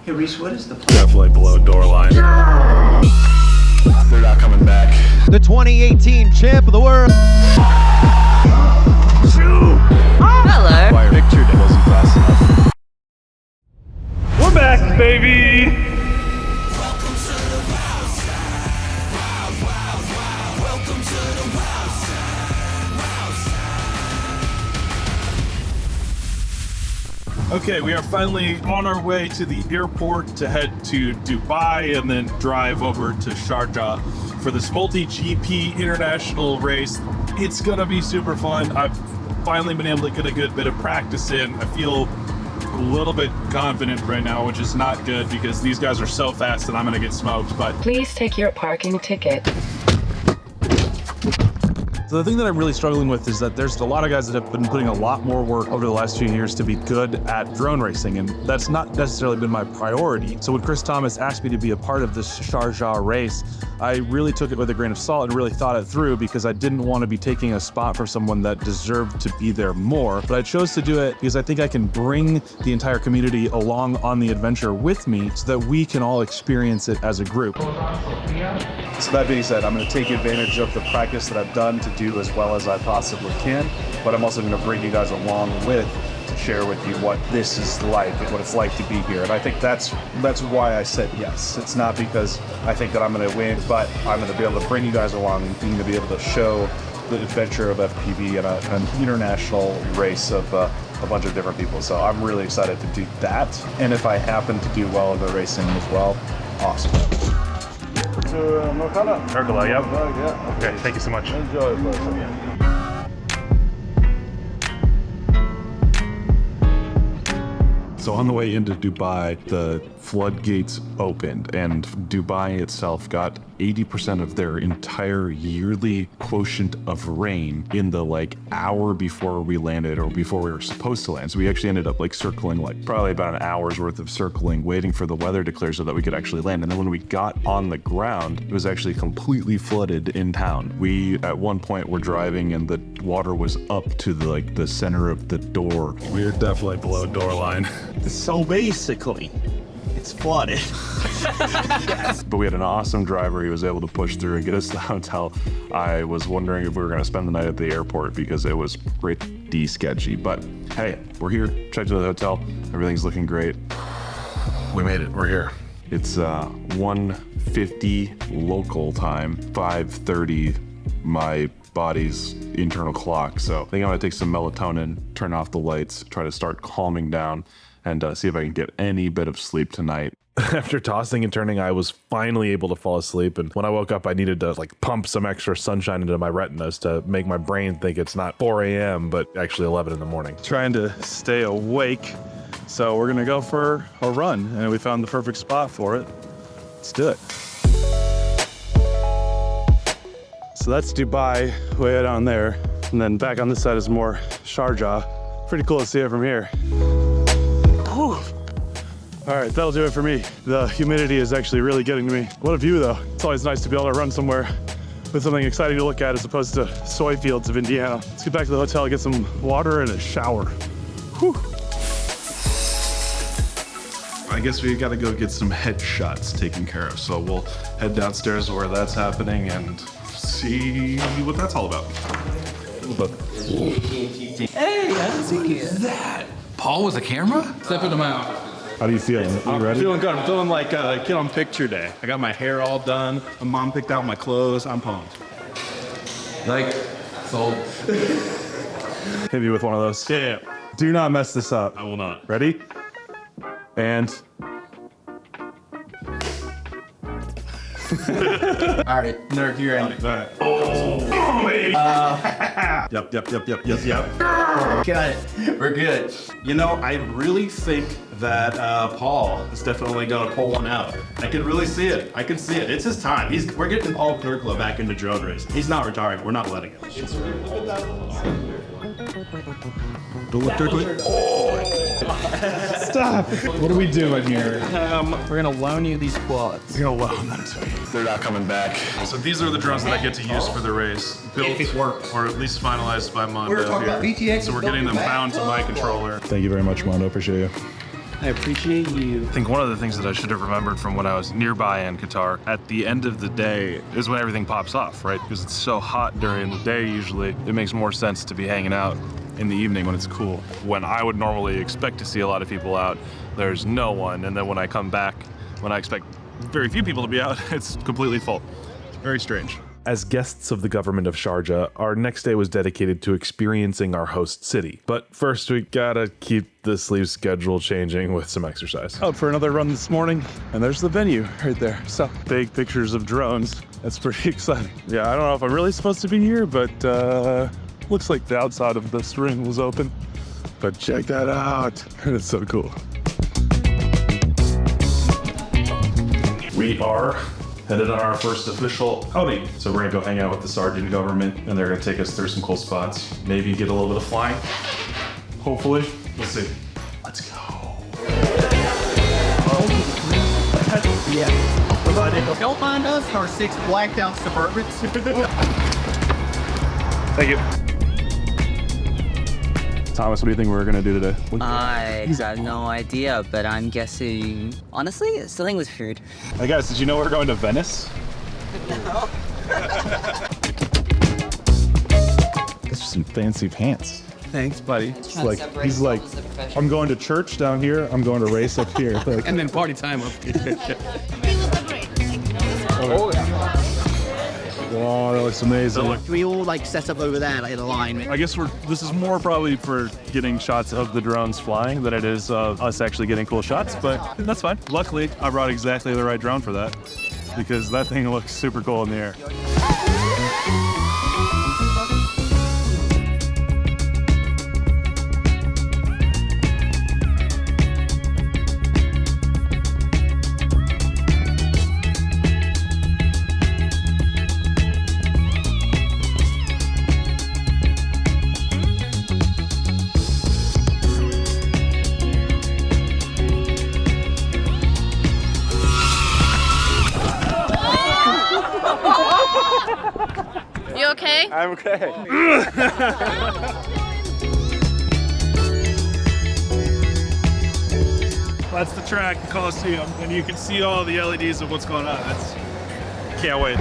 Hey Reese, what is the plan? Definitely below door line. They're not coming back. The 2018 champ of the world. Hello. My picture wasn't fast enough. We're back, baby! Okay, we are finally on our way to the airport to head to Dubai and then drive over to Sharjah for this MultiGP international race. It's gonna be super fun. I've finally been able to get a good bit of practice in. I feel a little bit confident right now, which is not good because these guys are so fast that I'm gonna get smoked, but Please take your parking ticket. so the thing that I'm really struggling with is that there's a lot of guys that have been putting a lot more work over the last few years to be good at drone racing, and that's not necessarily been my priority. So when Chris Thomas asked me to be a part of this Sharjah race, I really took it with a grain of salt and really thought it through because I didn't want to be taking a spot for someone that deserved to be there more. But I chose to do it because I think I can bring the entire community along on the adventure with me so that we can all experience it as a group. So that being said, I'm going to take advantage of the practice that I've done to do as well as I possibly can, but I'm also going to bring you guys along with to share with you what this is like and what it's like to be here. And I think that's why I said yes. It's not because I think that I'm going to win, but I'm going to be able to bring you guys along and being to be able to show the adventure of FPV and an international race of a bunch of different people. So I'm really excited to do that. And if I happen to do well in the racing as well, awesome. Peripherals, yep. Yeah. Okay, thank you so much. Enjoy, So on the way into Dubai, the floodgates opened and Dubai itself got 80% of their entire yearly quotient of rain in the hour before we landed or before we were supposed to land. So we actually ended up circling probably about an hour's worth of circling, waiting for the weather to clear so that we could actually land. And then when we got on the ground, it was actually completely flooded in town. We at one point were driving and the water was up to the center of the door. We're definitely below door line. So basically, it's flooded. But we had an awesome driver. He was able to push through and get us to the hotel. I was wondering if we were going to spend the night at the airport because it was pretty sketchy. But hey, we're here. Checked into the hotel. Everything's looking great. We made it, we're here. It's 1:50 local time, 5:30 my body's internal clock. So I think I'm gonna take some melatonin, turn off the lights, try to start calming down, and see if I can get any bit of sleep tonight. After tossing and turning, I was finally able to fall asleep, and when I woke up, I needed to pump some extra sunshine into my retinas to make my brain think it's not 4 a.m., but actually 11 in the morning. Trying to stay awake, so we're gonna go for a run, and we found the perfect spot for it. Let's do it. So that's Dubai, way down there, and then back on this side is more Sharjah. Pretty cool to see it from here. Whew. All right, that'll do it for me. The humidity is actually really getting to me. What a view though. It's always nice to be able to run somewhere with something exciting to look at as opposed to soy fields of Indiana. Let's get back to the hotel, get some water and a shower. Whew. I guess we gotta go get some headshots taken care of. So we'll head downstairs where that's happening and see what that's all about. Hey, I didn't see that. Paul with a camera? Step into my office. How do you feel? You ready? Feeling good. I'm feeling like a kid on picture day. I got my hair all done. My mom picked out my clothes. I'm pumped. Sold. Hit me with one of those. Yeah. Do not mess this up. I will not. Ready? And All right, Nerd, you're in. Oh, baby. Yep. Got it. We're good. You know, I really think that Paul is definitely gonna pull one out. I can really see it. I can see it. It's his time. We're getting Paul Peripherals back into drone racing. He's not retiring. We're not letting him. don't look directly. Stop! What are we doing here? We're gonna loan you these quads. You're gonna loan them to me. They're not coming back. So these are the drones that I get to use for the race. Built, If it works. or at least finalized by Mondo We were talking about here. VTX So we're getting them bound to my controller. Thank you very much, Mondo. Appreciate you. I appreciate you. I think one of the things that I should have remembered from when I was nearby in Qatar, at the end of the day is when everything pops off, right? Because it's so hot during the day usually, it makes more sense to be hanging out in the evening when it's cool. When I would normally expect to see a lot of people out, there's no one. And then when I come back, when I expect very few people to be out, it's completely full. It's very strange. As guests of the government of Sharjah, our next day was dedicated to experiencing our host city. But first, we gotta keep the sleep schedule changing with some exercise. Out for another run this morning, and there's the venue right there. So, big pictures of drones. That's pretty exciting. Yeah, I don't know if I'm really supposed to be here, but looks like the outside of this ring was open. But check that out. It's so cool. We are headed on our first official outing. So we're gonna go hang out with the Sergeant government and they're gonna take us through some cool spots. Maybe get a little bit of flying. Hopefully. Let's see. Let's go. Yeah. They'll find us our 6 blacked out Suburbans. Thank you. Thomas, what do you think we're gonna do today? I have no idea, but I'm guessing, honestly, something with food. Hey guys, did you know we're going to Venice? No. These are some fancy pants. Thanks, buddy. He's like, I'm going to church down here, I'm going to race up here. Like, And then party time up here. oh yeah. Wow, that looks amazing. We all like set up over there like in a line. I guess this is more probably for getting shots of the drones flying than it is of us actually getting cool shots, but that's fine. Luckily, I brought exactly the right drone for that because that thing looks super cool in the air. You okay? I'm okay. That's the track, the Coliseum, and you can see all the LEDs of what's going on. Can't wait.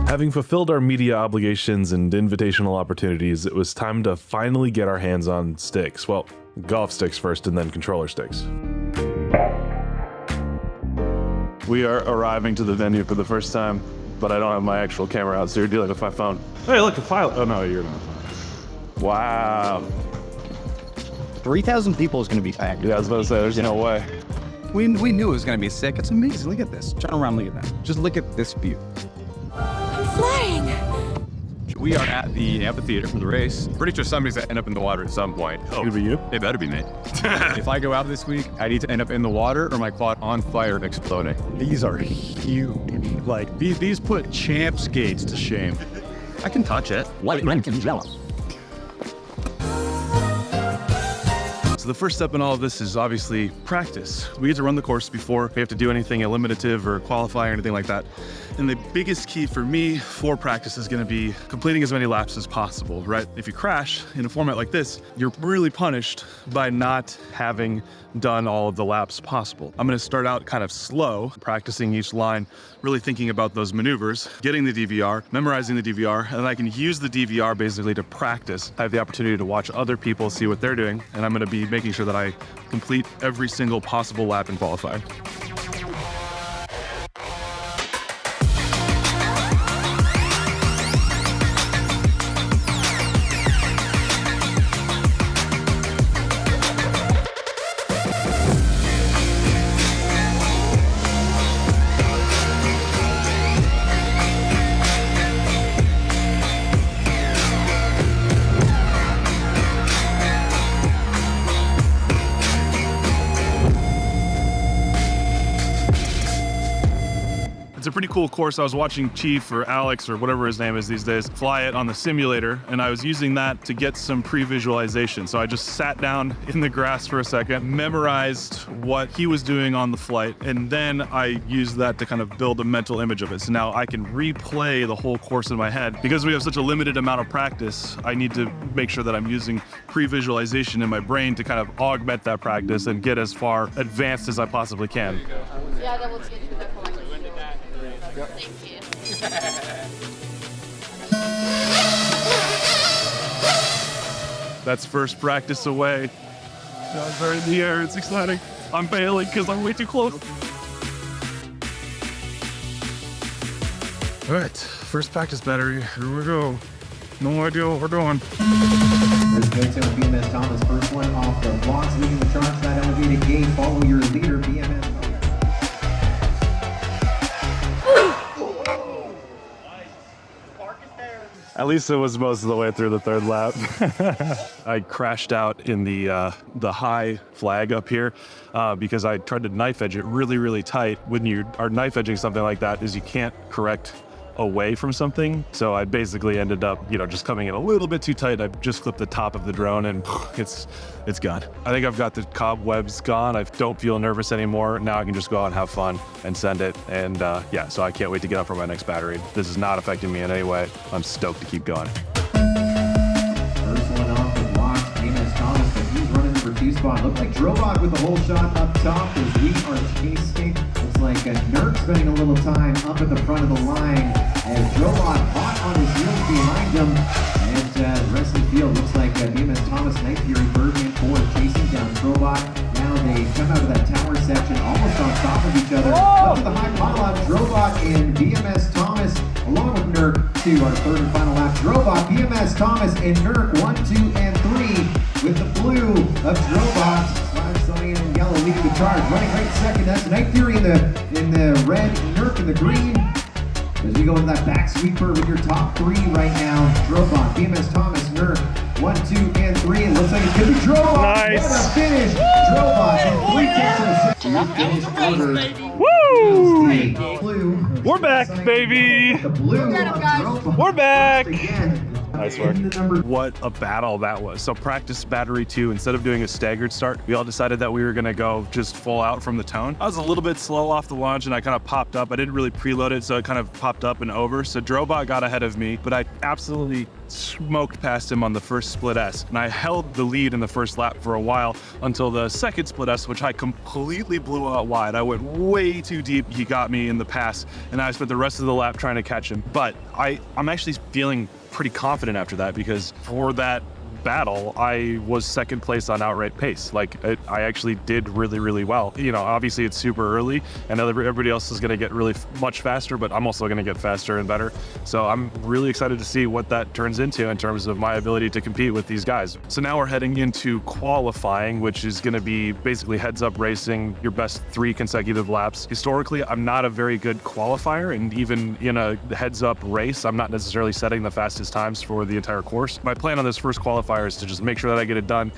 Having fulfilled our media obligations and invitational opportunities, it was time to finally get our hands on sticks. Well, golf sticks first and then controller sticks. We are arriving to the venue for the first time, but I don't have my actual camera out, so you're dealing with my phone. Hey, look, a pilot. Oh no, you're not. Wow. 3,000 people is going to be packed. Yeah, I was about to say, there's no way. We knew it was going to be sick. It's amazing. Look at this. Turn around, look at that. Just look at this view. I'm flying. We are at the amphitheater for the race. Pretty sure somebody's going to end up in the water at some point. Oh, could be you? It better be me. If I go out this week, I need to end up in the water or my quad on fire and exploding. These are huge. Like, these put champ skates to shame. I can touch it. So the first step in all of this is obviously practice. We get to run the course before we have to do anything eliminative or qualify or anything like that. And the biggest key for me for practice is gonna be completing as many laps as possible, right? If you crash in a format like this, you're really punished by not having done all of the laps possible. I'm gonna start out kind of slow, practicing each line, really thinking about those maneuvers, getting the DVR, memorizing the DVR, and I can use the DVR basically to practice. I have the opportunity to watch other people see what they're doing, and I'm gonna be making sure that I complete every single possible lap in qualifying. It's a pretty cool course. I was watching Chief or Alex or whatever his name is these days fly it on the simulator, and I was using that to get some pre-visualization. So I just sat down in the grass for a second, memorized what he was doing on the flight, and then I used that to kind of build a mental image of it. So now I can replay the whole course in my head. Because we have such a limited amount of practice, I need to make sure that I'm using pre-visualization in my brain to kind of augment that practice and get as far advanced as I possibly can. Yeah, that will get you there for like. Thank you. That's first practice away. Guys are in the air, it's exciting. I'm bailing because I'm way too close. All right, first practice battery, here we go. No idea what we're doing. There's Benson with BMS Thomas. First one off the blocks, leading the charge. That elevated gate. Follow your leader, BMS Thomas. At least it was most of the way through the third lap. I crashed out in the high flag up here because I tried to knife edge it really, really tight. When you are knife edging something like that, is you can't correct away from something. So I basically ended up, just coming in a little bit too tight. I just clipped the top of the drone and it's gone. I think I've got the cobwebs gone. I don't feel nervous anymore. Now I can just go out and have fun and send it. And yeah, so I can't wait to get up for my next battery. This is not affecting me in any way. I'm stoked to keep going. First one off the blocks, BMS Thomas, but he's running number 2 spot. Looked like Drobot with the whole shot up top as we are chasing. Looks like Nurk spending a little time up at the front of the line as Drobot hot on his heels behind him. And the rest of the field looks like BMS Thomas, Night Fury, Birdman, Ford chasing down Drobot. Now they come out of that tower section almost on top of each other. Up to the high pylon, Drobot and BMS Thomas along with Nurk to our third and final lap. Drobot, BMS Thomas, and Nurk 1, 2, and 3 with the blue of Drobot. Sonian and yellow leading the charge. Running right second, that's Night Fury in the red, Nurk in the green. As we go into that back sweeper with your top 3 right now. Drobot, BMS Thomas, Nurk, 1, 2, and 3. It looks like it's gonna be Drobot. Nice. What a finish! Drobot in 3 tenths of a second. Woo! We're back, baby. The blue of Drobot. We're back. Again. Nice work. What a battle that was. So practice battery 2, instead of doing a staggered start, we all decided that we were gonna go just full out from the tone. I was a little bit slow off the launch and I kind of popped up. I didn't really preload it, so it kind of popped up and over. So Drobot got ahead of me, but I absolutely smoked past him on the first split S. And I held the lead in the first lap for a while until the second split S, which I completely blew out wide. I went way too deep. He got me in the pass and I spent the rest of the lap trying to catch him. But I'm actually feeling pretty confident after that because for that battle, I was second place on outright pace. Like I actually did really, really well. Obviously it's super early and everybody else is gonna get really much faster, but I'm also gonna get faster and better. So I'm really excited to see what that turns into in terms of my ability to compete with these guys. So now we're heading into qualifying, which is gonna be basically heads up racing, your best 3 consecutive laps. Historically, I'm not a very good qualifier, and even in a heads up race, I'm not necessarily setting the fastest times for the entire course. My plan on this first qualifier is to just make sure that I get it done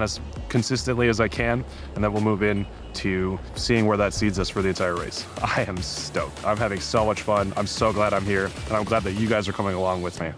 as consistently as I can, and then we'll move in to seeing where that seeds us for the entire race. I am stoked. I'm having so much fun. I'm so glad I'm here, and I'm glad that you guys are coming along with me.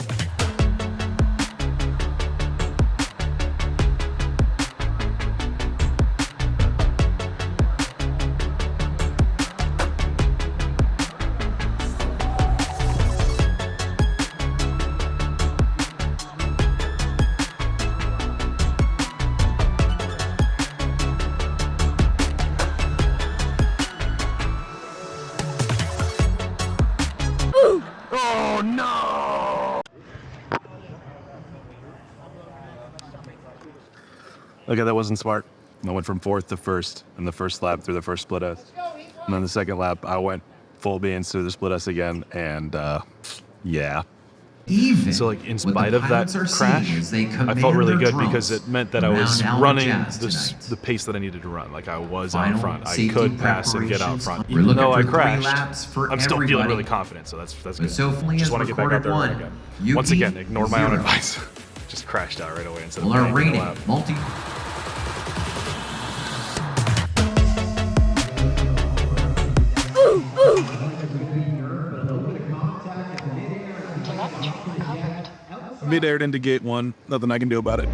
Oh no! Okay, that wasn't smart. I went from 4th to 1st in the first lap through the first split S. And then the second lap, I went full beans through the split S again, and yeah. So like in spite of that crash, I felt really good because it meant that I was running the pace that I needed to run. Like I was out front. I could pass and get out front. Even though I crashed, I'm still feeling really confident, so that's good. Just want to get back out there and run again. Once again, ignore my own advice. Just crashed out right away instead of getting a lap. mid-aired into gate 1. Nothing I can do about it.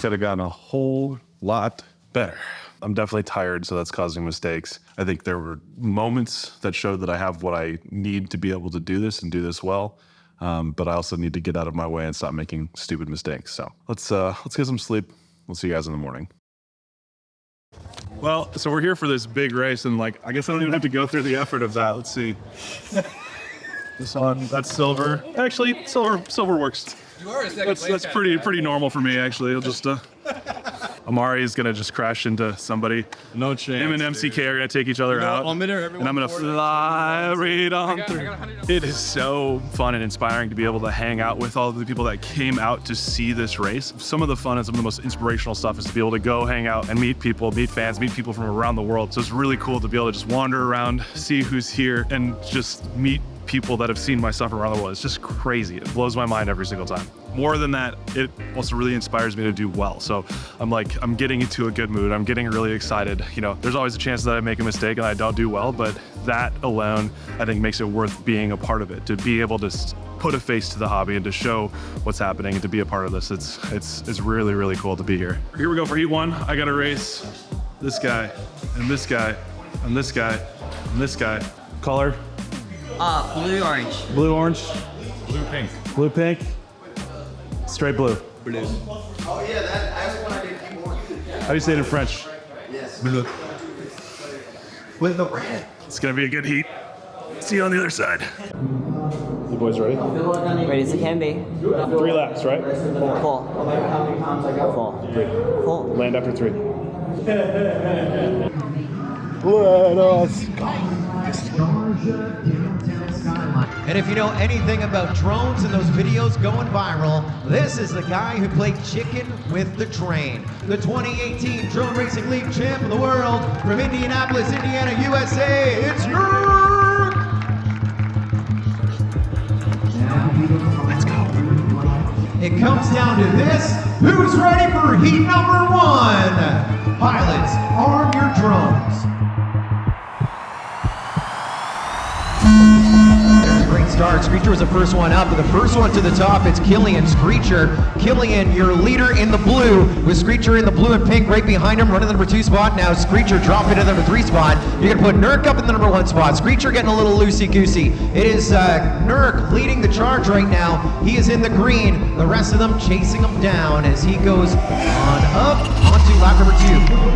Could have gotten a whole lot better. I'm definitely tired, so that's causing mistakes. I think there were moments that showed that I have what I need to be able to do this and do this well. But I also need to get out of my way and stop making stupid mistakes. So let's get some sleep. We'll see you guys in the morning. Well, so we're here for this big race, and like, I guess I don't even have to go through the effort of that. Let's see. This one, that's silver. Actually, silver works. You are a second That's pretty normal for me, actually. I'll just Amari is gonna just crash into somebody. No chance. Him and MCK are gonna take each other out. I'll midair everyone And I'm gonna fly right on through. It is so fun and inspiring to be able to hang out with all of the people that came out to see this race. Some of the fun and some of the most inspirational stuff is to be able to go hang out and meet people, meet fans, meet people from around the world. So it's really cool to be able to just wander around, see who's here, and just meet people that have seen my stuff around the world. It's just crazy. It blows my mind every single time. More than that, it also really inspires me to do well. So I'm getting into a good mood. I'm getting really excited. You know, there's always a chance that I make a mistake and I don't do well, but that alone, I think, makes it worth being a part of it. To be able to put a face to the hobby and to show what's happening and to be a part of this, it's really, really cool to be here. Here we go for heat 1. I gotta race this guy and this guy and this guy and this guy. Color? Blue orange. Blue orange. Blue pink. Blue pink. Straight blue. Blue. Oh yeah, that's what I did. How do you say it in French? Yes. Bleu. With the red. It's gonna be a good heat. See you on the other side. You boys ready? Ready as it can be. 3 laps, right? 4. 4. Land after 3. Let us go. And if you know anything about drones and those videos going viral, this is the guy who played chicken with the train. The 2018 Drone Racing League champ of the world from Indianapolis, Indiana, USA. It's Nerd! Let's go. It comes down to this. Who's ready for heat number 1? Pilots, arm your drones. Great start. Screecher was the first one up, but the first one to the top, it's Killian Screecher. Killian, your leader in the blue, with Screecher in the blue and pink right behind him, running the number 2 spot. Now Screecher dropping to the number 3 spot. You're gonna put Nurk up in the number 1 spot. Screecher getting a little loosey-goosey. It is Nurk leading the charge right now. He is in the green. The rest of them chasing him down as he goes on up onto lap number 2.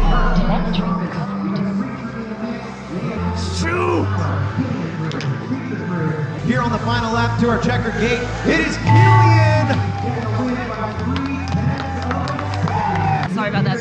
Here on the final lap to our checkered gate, it is Killian! Sorry about that,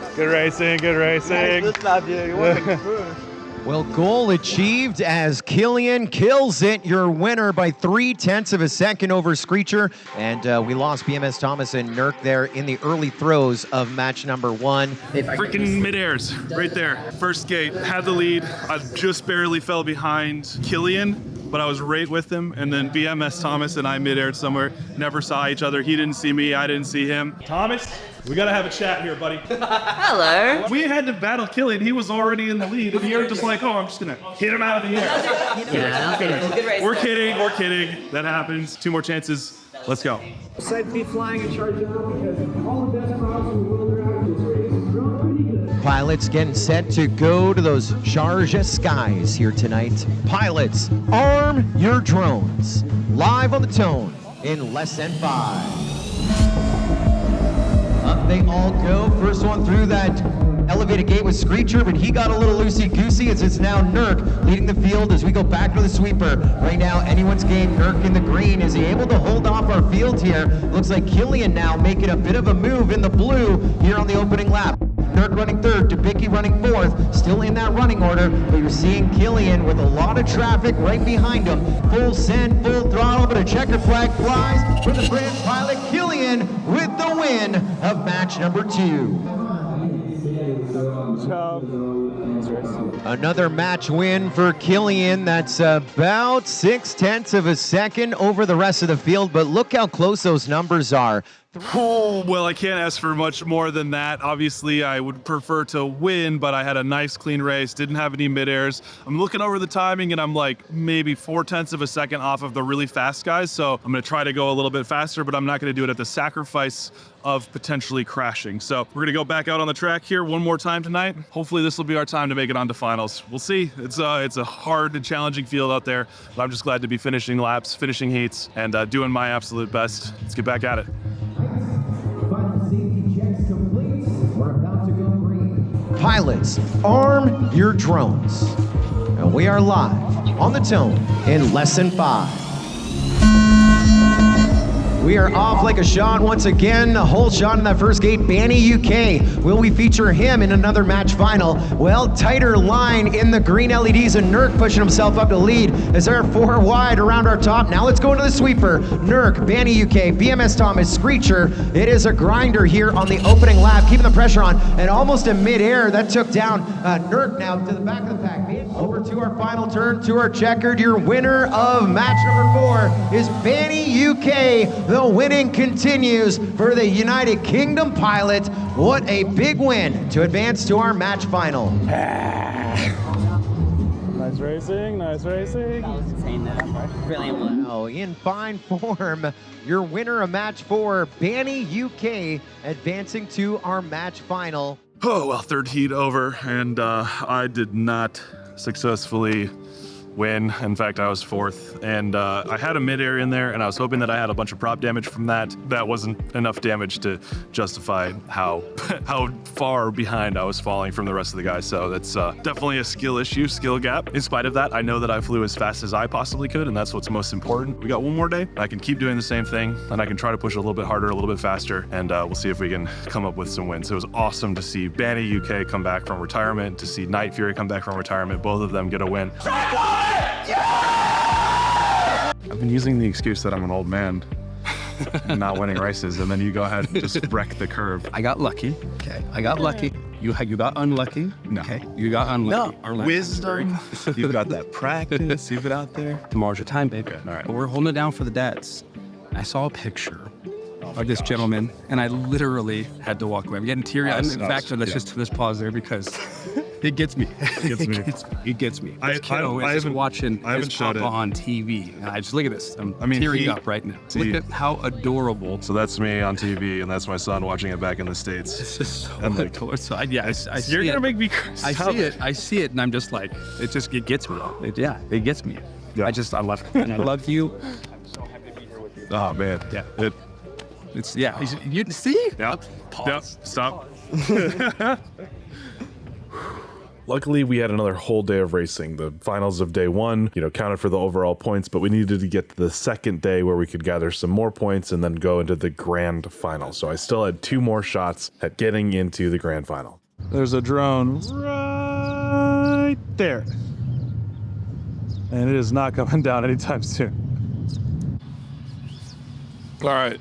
dude. Good racing, good racing. Good job, dude. You want to improve. Well, goal achieved as Killian kills it, your winner by 0.3 of a second over Screecher. And we lost BMS Thomas and Nurk there in the early throws of match number 1. Freaking mid-airs, right there. First gate, had the lead. I just barely fell behind Killian, but I was right with him. And then BMS Thomas and I mid-aired somewhere. Never saw each other. He didn't see me, I didn't see him. Thomas, we gotta have a chat here, buddy. Hello. We had to battle Killian. He was already in the lead. And you're just like, oh, I'm just gonna hit him out of the air. Yeah, good race. We're kidding. That happens. 2 more chances. Let's go. Excited to be flying in Sharjah because all the best pilots in the world are out this race. It's drawn pretty good. Pilots getting set to go to those Sharjah skies here tonight. Pilots, arm your drones. Live on the tone in less than 5. Up they all go. First one through that elevated gate was Screecher, but he got a little loosey-goosey as it's now Nurk leading the field as we go back to the sweeper. Right now, anyone's game, Nurk in the green. Is he able to hold off our field here? Looks like Killian now making a bit of a move in the blue here on the opening lap. Nurk running 3rd, Dubicki running 4th, still in that running order, but you're seeing Killian with a lot of traffic right behind him. Full send, full throttle, but a checkered flag flies for the French pilot Killian with the win of match number 2. Another match win for Killian. That's about 0.6 of a second over the rest of the field, but look how close those numbers are. Oh, well, I can't ask for much more than that. Obviously, I would prefer to win, but I had a nice, clean race, didn't have any mid-airs. I'm looking over the timing, and I'm like maybe 0.4 of a second off of the really fast guys, so I'm gonna try to go a little bit faster, but I'm not gonna do it at the sacrifice of potentially crashing. So we're gonna go back out on the track here one more time tonight. Hopefully this will be our time to make it onto finals. We'll see. It's a hard and challenging field out there, but I'm just glad to be finishing laps, finishing heats, and doing my absolute best. Let's get back at it. Final safety checks complete. We're about to go green. Pilots, arm your drones. And we are live on the Tone in lesson 5. We are off like a shot once again. A whole shot in that first gate. Banny UK. Will we feature him in another match final? Well, tighter line in the green LEDs, and Nurk pushing himself up to lead as they're 4 wide around our top. Now let's go into the sweeper. Nurk, Banny UK, BMS Thomas, Screecher. It is a grinder here on the opening lap, keeping the pressure on, and almost in midair that took down Nurk now to the back of the pack. Over to our final turn, to our checkered. Your winner of match number 4 is Banny UK. The winning continues for the United Kingdom pilot. What a big win to advance to our match final. Nice racing, nice racing. That was insane, brilliant. Oh, in fine form, your winner of match 4, Banny UK, advancing to our match final. Oh, well, third heat over, and I did not successfully win. In fact, I was 4th, and I had a mid-air in there, and I was hoping that I had a bunch of prop damage from that. That wasn't enough damage to justify how far behind I was falling from the rest of the guys, so that's definitely a skill issue, skill gap. In spite of that, I know that I flew as fast as I possibly could, and that's what's most important. We got one more day. I can keep doing the same thing, and I can try to push a little bit harder, a little bit faster, and we'll see if we can come up with some wins. It was awesome to see Banny UK come back from retirement, to see Night Fury come back from retirement, both of them get a win. I've been using the excuse that I'm an old man not winning races, and then you go ahead and just wreck the curve. I got lucky. Okay. I got lucky. You got unlucky. No. Okay. You got unlucky. No. Wisdom. You've got that practice. You've been out there. Tomorrow's your time, baby. Okay, all right. But we're holding it down for the dads. I saw a picture of this gentleman, and I literally had to walk away. I'm getting teary-eyed. In fact, let's pause there because it gets me. It gets me. I haven't watching his showed papa it on TV, and I just look at this. I'm tearing up right now. Look at how adorable. So that's me on TV, and that's my son watching it back in the States. This is so And like, adorable. So I see you're it. gonna make me. I see it, and I'm just like, it gets me. It gets me. Yeah. I love it, and I love you. I'm so happy to be here with you. Oh man. Yeah. It's You see? Yep. Pause. Yep. Stop. Luckily, we had another whole day of racing. The finals of day 1, counted for the overall points, but we needed to get to the second day where we could gather some more points and then go into the grand final. So I still had 2 more shots at getting into the grand final. There's a drone right there. And it is not coming down anytime soon. All right.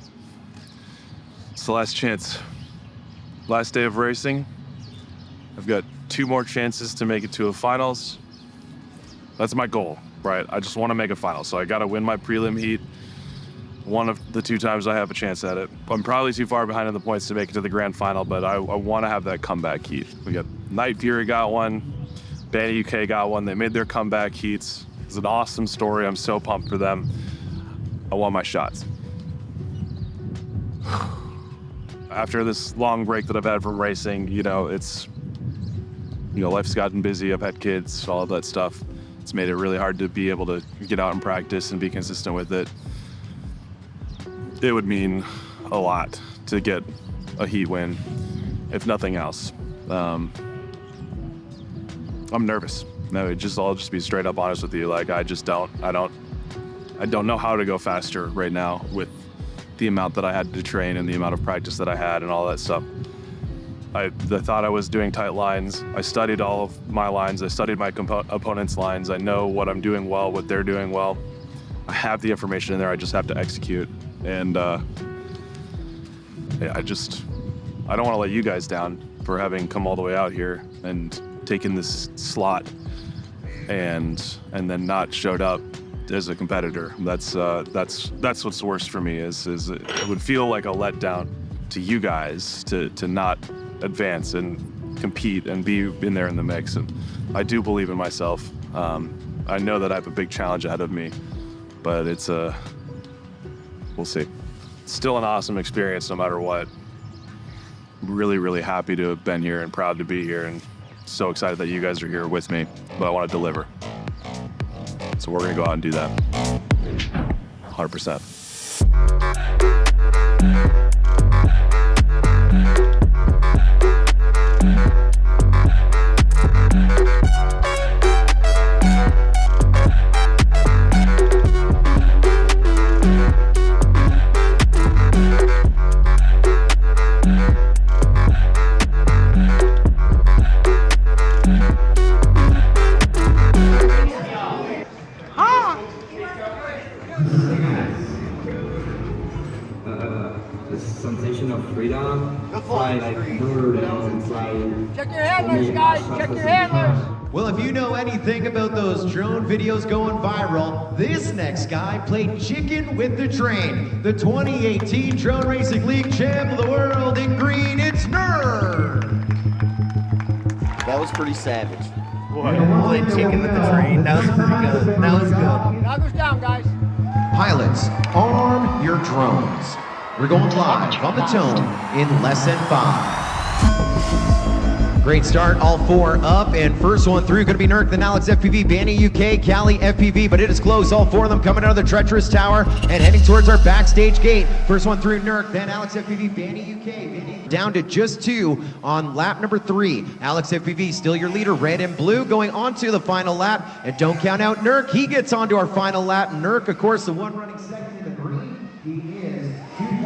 It's the last chance. Last day of racing. I've got 2 more chances to make it to a finals. That's my goal, right? I just want to make a final, so I got to win my prelim heat. One of the 2 times I have a chance at it. I'm probably too far behind in the points to make it to the grand final, but I want to have that comeback heat. We got Night Fury got one, Banny UK got one. They made their comeback heats. It's an awesome story. I'm so pumped for them. I want my shots. After this long break that I've had from racing, life's gotten busy. I've had kids, all of that stuff. It's made it really hard to be able to get out and practice and be consistent with it. It would mean a lot to get a heat win, if nothing else. I'm nervous. No, I'll just be straight up honest with you. Like, I don't know how to go faster right now with the amount that I had to train and the amount of practice that I had and all that stuff. I thought I was doing tight lines. I studied all of my lines. I studied my opponent's lines. I know what I'm doing well, what they're doing well. I have the information in there. I just have to execute. And I don't want to let you guys down for having come all the way out here and taken this slot and then not showed up as a competitor. That's what's worst for me is it would feel like a letdown to you guys to not advance and compete and be in there in the mix. And I do believe in myself. I know that I have a big challenge ahead of me, but we'll see. It's still an awesome experience no matter what. Really, really happy to have been here and proud to be here, and so excited that you guys are here with me, but I want to deliver. So we're gonna go out and do that. 100%. The sensation of freedom, fly like bird and fly. Check your handlers, guys. Check your handlers. Well, if you know anything about those drone videos going viral, this next guy played chicken with the train. The 2018 Drone Racing League champ of the world in green, it's Nerd. That was pretty savage. Played chicken with the train. That was pretty good. That was good. Knockers down, guys. Pilots, arm your drones. We're going live on the tone in less than 5. Great start, all 4 up, and first one through gonna be Nurk, then Alex FPV, Banny UK, Cali FPV, but it is close, all 4 of them coming out of the treacherous tower and heading towards our backstage gate. First one through Nurk, then Alex FPV, Banny UK, down to just 2 on lap number 3. Alex FPV, still your leader, red and blue, going on to the final lap, and don't count out Nurk, he gets onto our final lap. Nurk, of course, the one running second in the green, he is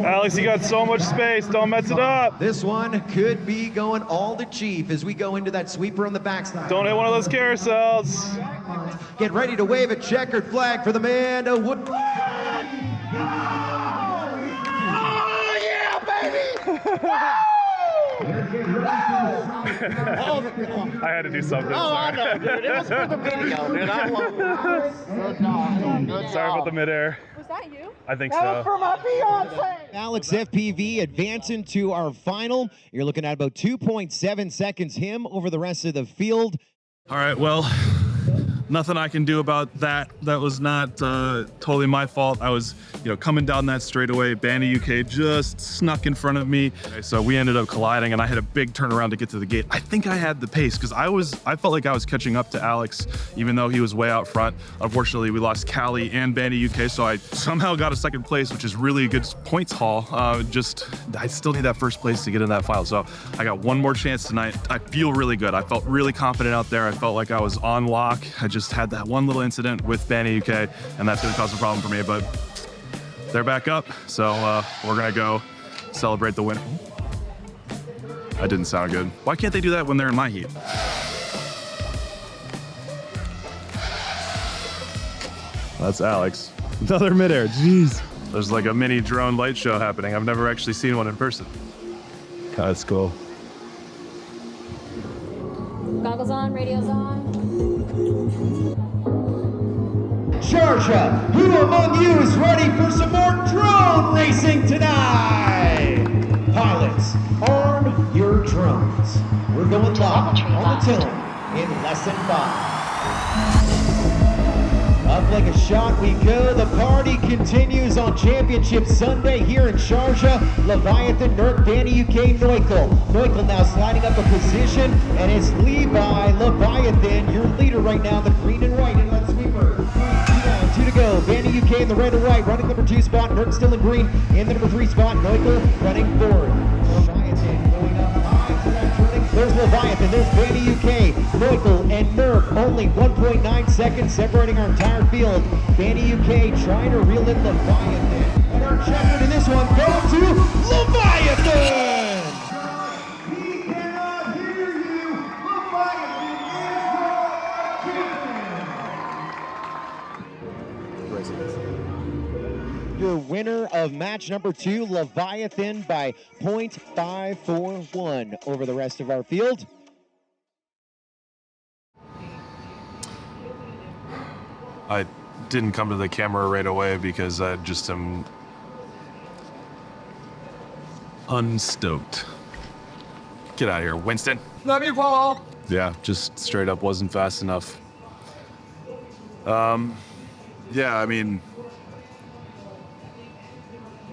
Alex, you got so much space. Don't mess it up. This one could be going all to Chief as we go into that sweeper on the backside. Don't hit one of those carousels. Get ready to wave a checkered flag for the man of Wood. Oh, yeah, baby! I had to do something. Oh, I know, dude. It was for the video, dude. I love it. Good job. Good Sorry about the midair. Was that you? I think That was so. for my fiance. Alex FPV advancing to our final. You're looking at about 2.7 seconds him over the rest of the field. All right, well, nothing I can do about that. That was not totally my fault. I was, coming down that straightaway. Bandy UK just snuck in front of me. Okay, so we ended up colliding, and I had a big turnaround to get to the gate. I think I had the pace because I felt like I was catching up to Alex, even though he was way out front. Unfortunately, we lost Cali and Bandy UK, so I somehow got a second place, which is really a good points haul. I still need that first place to get in that final. So I got one more chance tonight. I feel really good. I felt really confident out there. I felt like I was on lock. I just had that one little incident with Banny UK, and that's gonna cause a problem for me, but they're back up, so we're gonna go celebrate the win. That didn't sound good. Why can't they do that when they're in my heat? That's Alex. Another midair, jeez. There's like a mini drone light show happening. I've never actually seen one in person. That's cool. Goggles on, radio's on. Sharjah, who among you is ready for some more drone racing tonight? Pilots, arm your drones. We're going live on the tone in less than 5. Up like a shot we go. The party continues on Championship Sunday here in Sharjah. Leviathan, Nurk, Banny UK, Neukel. Neukel now sliding up a position, and it's Levi Leviathan, your leader right now, the green and white in that sweeper. 2 to go. Banny UK in the red and white, running number 2 spot. Nurk still in green in the number 3 spot. Neukel running forward. Leviathan going up high to that turning. There's Leviathan, there's Banny UK, Neukel, and Nurk. Only 1.9 seconds separating our entire field. Banny UK trying to reel in Leviathan. And our checker in this one goes to Leviathan! We cannot hear you. Leviathan is your winner of match number 2, Leviathan, by .541 over the rest of our field. I didn't come to the camera right away because I just am unstoked. Get out of here, Winston. Love you, Paul. Yeah, just straight up wasn't fast enough. Yeah, I mean,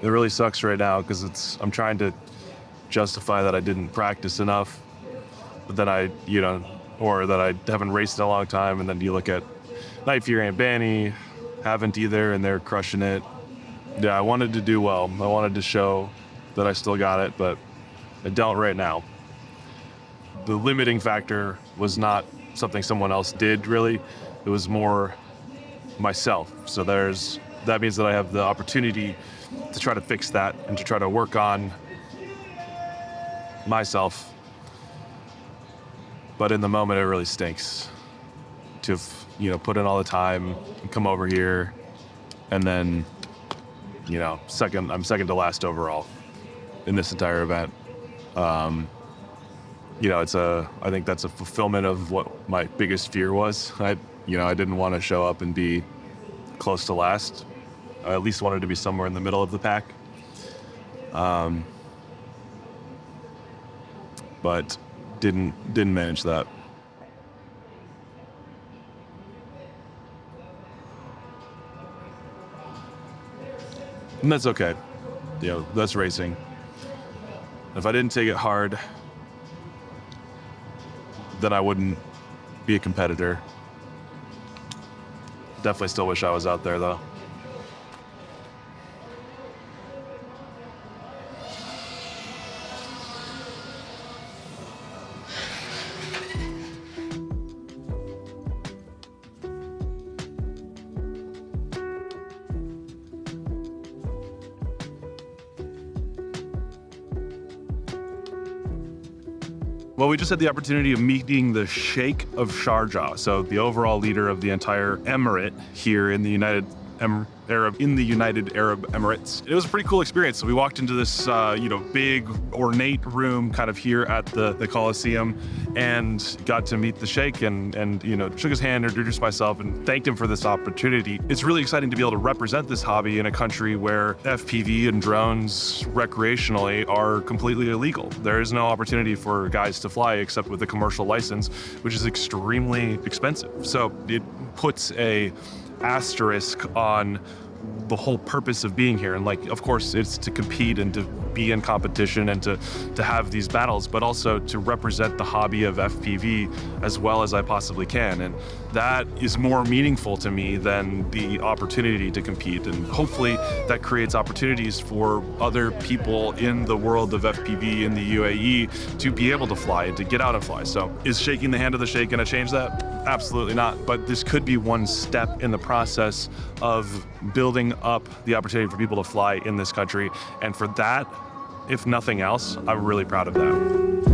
it really sucks right now because I'm trying to justify that I didn't practice enough, but then or that I haven't raced in a long time, and then you look at Night Fury and Banny, haven't either, and they're crushing it. Yeah, I wanted to do well. I wanted to show that I still got it, but I don't right now. The limiting factor was not something someone else did, really. It was more myself. So that means that I have the opportunity to try to fix that and to try to work on myself. But in the moment, it really stinks to have, put in all the time and come over here and then, I'm second to last overall in this entire event. I think that's a fulfillment of what my biggest fear was. I didn't want to show up and be close to last. I at least wanted to be somewhere in the middle of the pack. But didn't manage that. And that's okay. That's racing. If I didn't take it hard, then I wouldn't be a competitor. Definitely still wish I was out there though. Well, we just had the opportunity of meeting the Sheikh of Sharjah, so the overall leader of the entire emirate here in the United Arab Emirates. It was a pretty cool experience. So we walked into this, big ornate room kind of here at the Coliseum, and got to meet the Sheikh and shook his hand, introduced myself, and thanked him for this opportunity. It's really exciting to be able to represent this hobby in a country where FPV and drones recreationally are completely illegal. There is no opportunity for guys to fly except with a commercial license, which is extremely expensive. So it puts a asterisk on the whole purpose of being here. And of course, it's to compete and to be in competition and to have these battles, but also to represent the hobby of FPV as well as I possibly can. And that is more meaningful to me than the opportunity to compete. And hopefully that creates opportunities for other people in the world of FPV in the UAE to be able to fly and to get out and fly. So is shaking the hand of the Sheikh gonna change that? Absolutely not. But this could be one step in the process of building up the opportunity for people to fly in this country. And for that, if nothing else, I'm really proud of that.